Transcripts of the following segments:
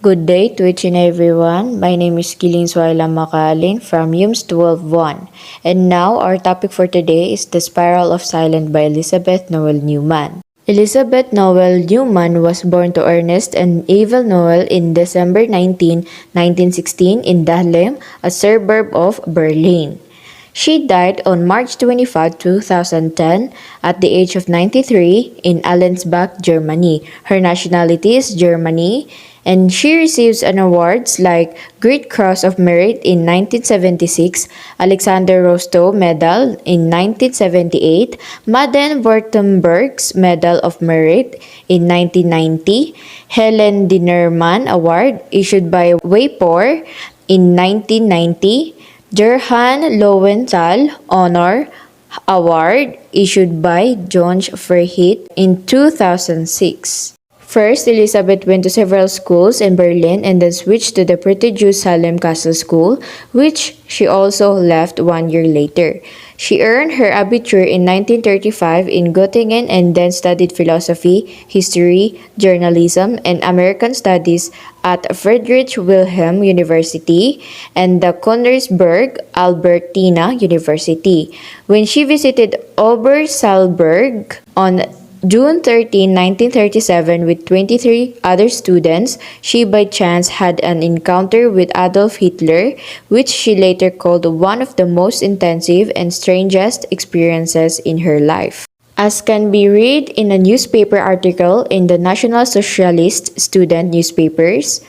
Good day to each and everyone. My name is Kilin Swaila Makalin from UMS 12-1. And now our topic for today is The Spiral of Silence by Elizabeth Noel Newman. Elizabeth Noel Newman was born to Ernest and Eva Noel in December 19, 1916 in Dahlem, a suburb of Berlin. She died on March 25, 2010 at the age of 93 in Allensbach, Germany. Her nationality is Germany and she receives an awards like Great Cross of Merit in 1976, Alexander Rostow Medal in 1978, Baden-Württemberg's Medal of Merit in 1990, Helen Dinerman Award issued by WAPOR in 1990, Gerhan Lowenthal Honor Award issued by John Freiheit in 2006. First, Elizabeth went to several schools in Berlin and then switched to the prestigious Salem Castle School, which she also left 1 year later. She earned her Abitur in 1935 in Göttingen and then studied philosophy, history, journalism, and American studies at Friedrich Wilhelm University and the Königsberg Albertina University. When she visited Obersalzberg on June 13, 1937, with 23 other students, she by chance had an encounter with Adolf Hitler, which she later called one of the most intensive and strangest experiences in her life. As can be read in a newspaper article in the National Socialist student newspapers,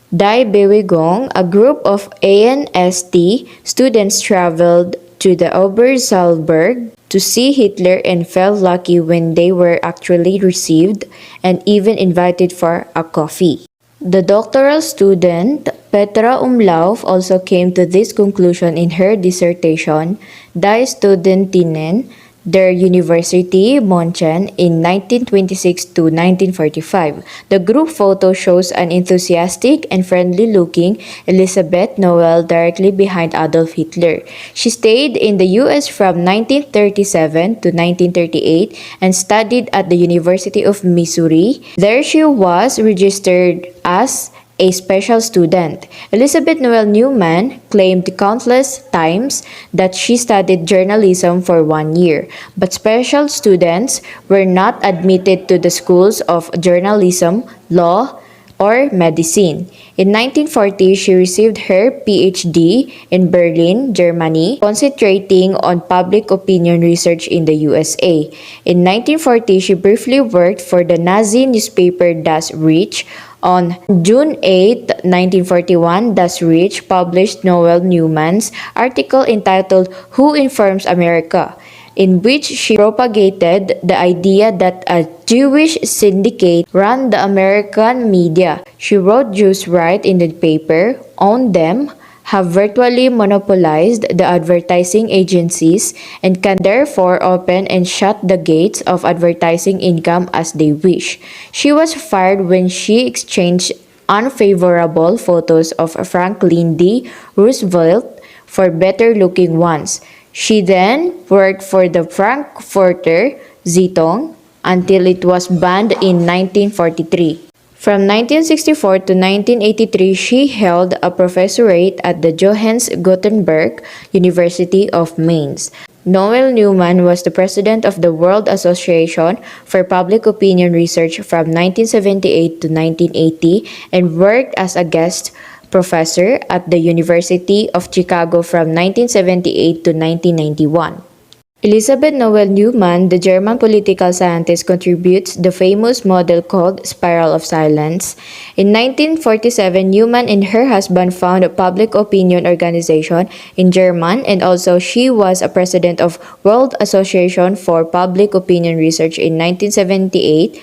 Die Bewegung, a group of ANST students traveled to the Obersalzberg to see Hitler and felt lucky when they were actually received and even invited for a coffee. The doctoral student Petra Umlauf also came to this conclusion in her dissertation, Die Studentinnen der University München in 1926 to 1945. The group photo shows an enthusiastic and friendly-looking Elizabeth Noel directly behind Adolf Hitler. She stayed in the US from 1937 to 1938 and studied at the University of Missouri. There she was registered as a special student. Elizabeth Noel Newman claimed countless times that she studied journalism for 1 year, but special students were not admitted to the schools of journalism, law, or medicine. In 1940, she received her PhD in Berlin, Germany, concentrating on public opinion research in the USA. In 1940, she briefly worked for the Nazi newspaper Das Reich. On June 8, 1941, Das Reich published Noel Newman's article entitled Who Informs America?, in which she propagated the idea that a Jewish syndicate ran the American media. She wrote Jews write in the paper, own them, have virtually monopolized the advertising agencies, and can therefore open and shut the gates of advertising income as they wish. She was fired when she exchanged unfavorable photos of Franklin D. Roosevelt for better-looking ones. She then worked for the Frankfurter Zeitung until it was banned in 1943. From 1964 to 1983, she held a professorate at the Johannes Gutenberg University of Mainz. Noel Newman was the president of the World Association for Public Opinion Research from 1978 to 1980 and worked as a guest professor at the University of Chicago from 1978 to 1991. Elizabeth Noel Newman, the German political scientist, contributes the famous model called Spiral of Silence. In 1947, Newman and her husband founded a public opinion organization in Germany, and also she was a president of World Association for Public Opinion Research in 1978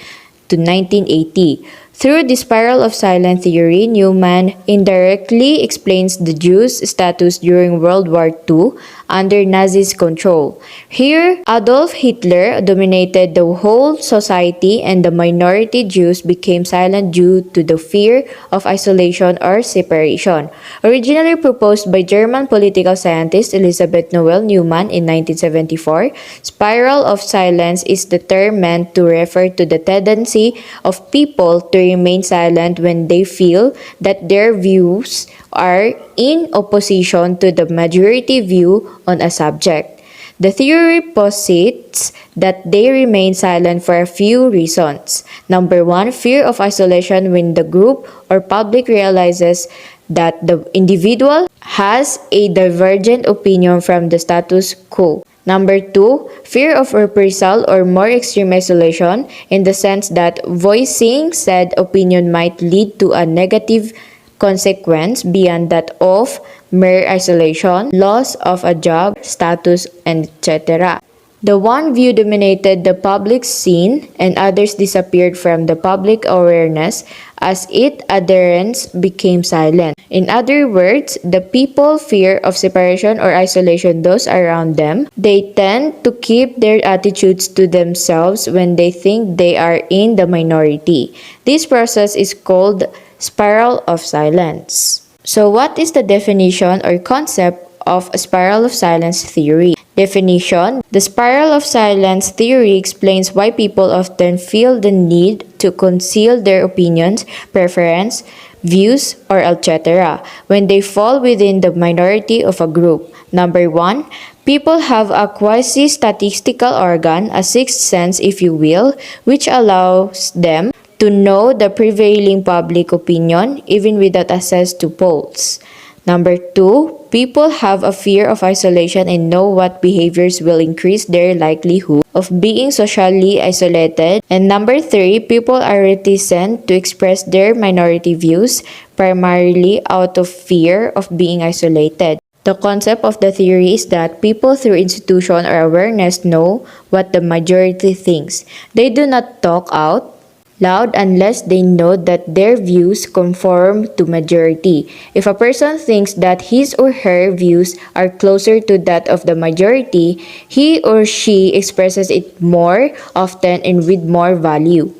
to 1980. Through the spiral of silence theory, Newman indirectly explains the Jews' status during World War II under Nazi's control. Here, Adolf Hitler dominated the whole society and the minority Jews became silent due to the fear of isolation or separation. Originally proposed by German political scientist Elisabeth Noel Neumann in 1974, spiral of silence is the term meant to refer to the tendency of people to remain silent when they feel that their views are in opposition to the majority view on a subject. The theory posits that they remain silent for a few reasons. Number one, fear of isolation when the group or public realizes that the individual has a divergent opinion from the status quo. Number two, fear of reprisal or more extreme isolation in the sense that voicing said opinion might lead to a negative consequence beyond that of mere isolation, loss of a job, status, and etc. The one view dominated the public scene and others disappeared from the public awareness as its adherents became silent. In other words, the people fear of separation or isolation those around them. They tend to keep their attitudes to themselves when they think they are in the minority. This process is called spiral of silence. So what is the definition or concept of a spiral of silence theory? Definition: the spiral of silence theory explains why people often feel the need to conceal their opinions, preference, views, or etc. when they fall within the minority of a group. Number one, people have a quasi-statistical organ, a sixth sense if you will, which allows them to know the prevailing public opinion even without access to polls. Number two, people have a fear of isolation and know what behaviors will increase their likelihood of being socially isolated. And number three, people are reticent to express their minority views primarily out of fear of being isolated. The concept of the theory is that people through institution or awareness know what the majority thinks. They do not talk out loud unless they know that their views conform to majority. If a person thinks that his or her views are closer to that of the majority, he or she expresses it more often and with more value.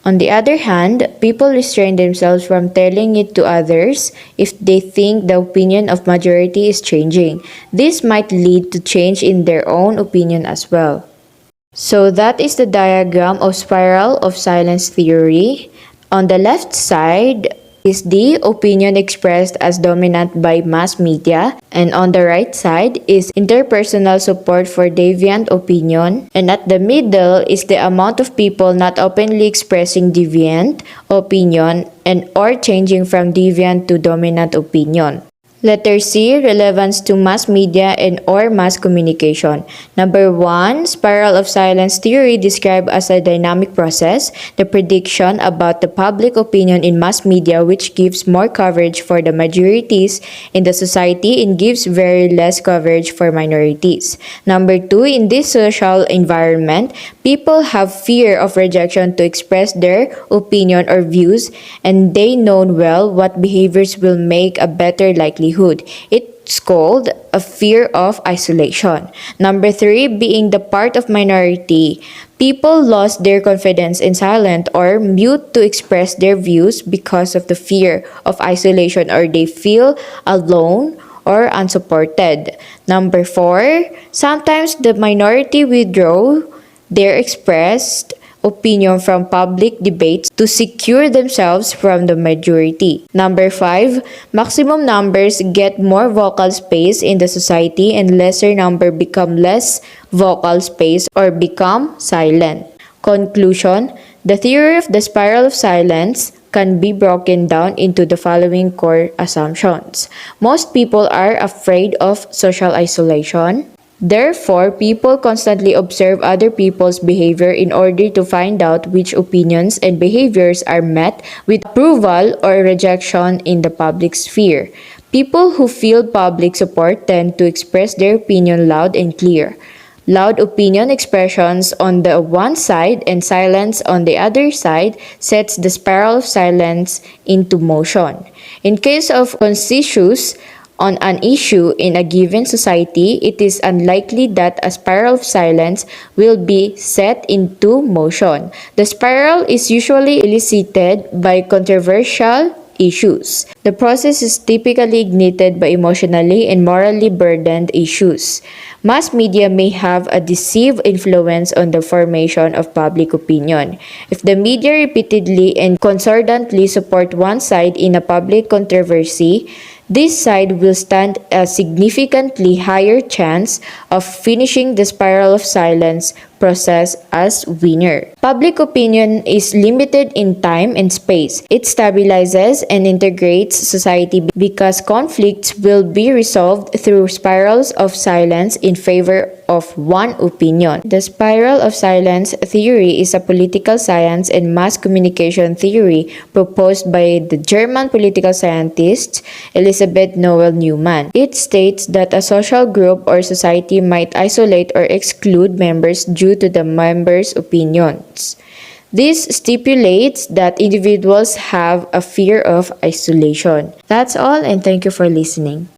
On the other hand, people restrain themselves from telling it to others if they think the opinion of majority is changing. This might lead to change in their own opinion as well. So that is the diagram of spiral of silence theory. On the left side is the opinion expressed as dominant by mass media, and on the right side is interpersonal support for deviant opinion, and at the middle is the amount of people not openly expressing deviant opinion and or changing from deviant to dominant opinion. Letter C, relevance to mass media and or mass communication. Number 1, spiral of silence theory described as a dynamic process, the prediction about the public opinion in mass media which gives more coverage for the majorities in the society and gives very less coverage for minorities. Number 2, in this social environment, people have fear of rejection to express their opinion or views, and they know well what behaviors will make a better likelihood. It's called a fear of isolation. Number 3, being the part of minority. People lost their confidence in silent or mute to express their views because of the fear of isolation, or they feel alone or unsupported. Number 4, sometimes the minority withdraw their expressed opinion from public debates to secure themselves from the majority. Number 5, maximum numbers get more vocal space in the society and lesser number become less vocal space or become silent. Conclusion: the theory of the spiral of silence can be broken down into the following core assumptions. Most people are afraid of social isolation. Therefore, people constantly observe other people's behavior in order to find out which opinions and behaviors are met with approval or rejection in the public sphere. People who feel public support tend to express their opinion loud and clear. Loud opinion expressions on the one side and silence on the other side sets the spiral of silence into motion. In case of consensus on an issue in a given society, it is unlikely that a spiral of silence will be set into motion. The spiral is usually elicited by controversial issues. The process is typically ignited by emotionally and morally burdened issues. Mass media may have a decisive influence on the formation of public opinion. If the media repeatedly and concordantly support one side in a public controversy, this side will stand a significantly higher chance of finishing the spiral of silence process as winner. Public opinion is limited in time and space. It stabilizes and integrates society because conflicts will be resolved through spirals of silence in favor of one opinion. The spiral of silence theory is a political science and mass communication theory proposed by the German political scientist Elisabeth Noel Neumann. It states that a social group or society might isolate or exclude members due to the members' opinions. This stipulates that individuals have a fear of isolation. That's all, and thank you for listening.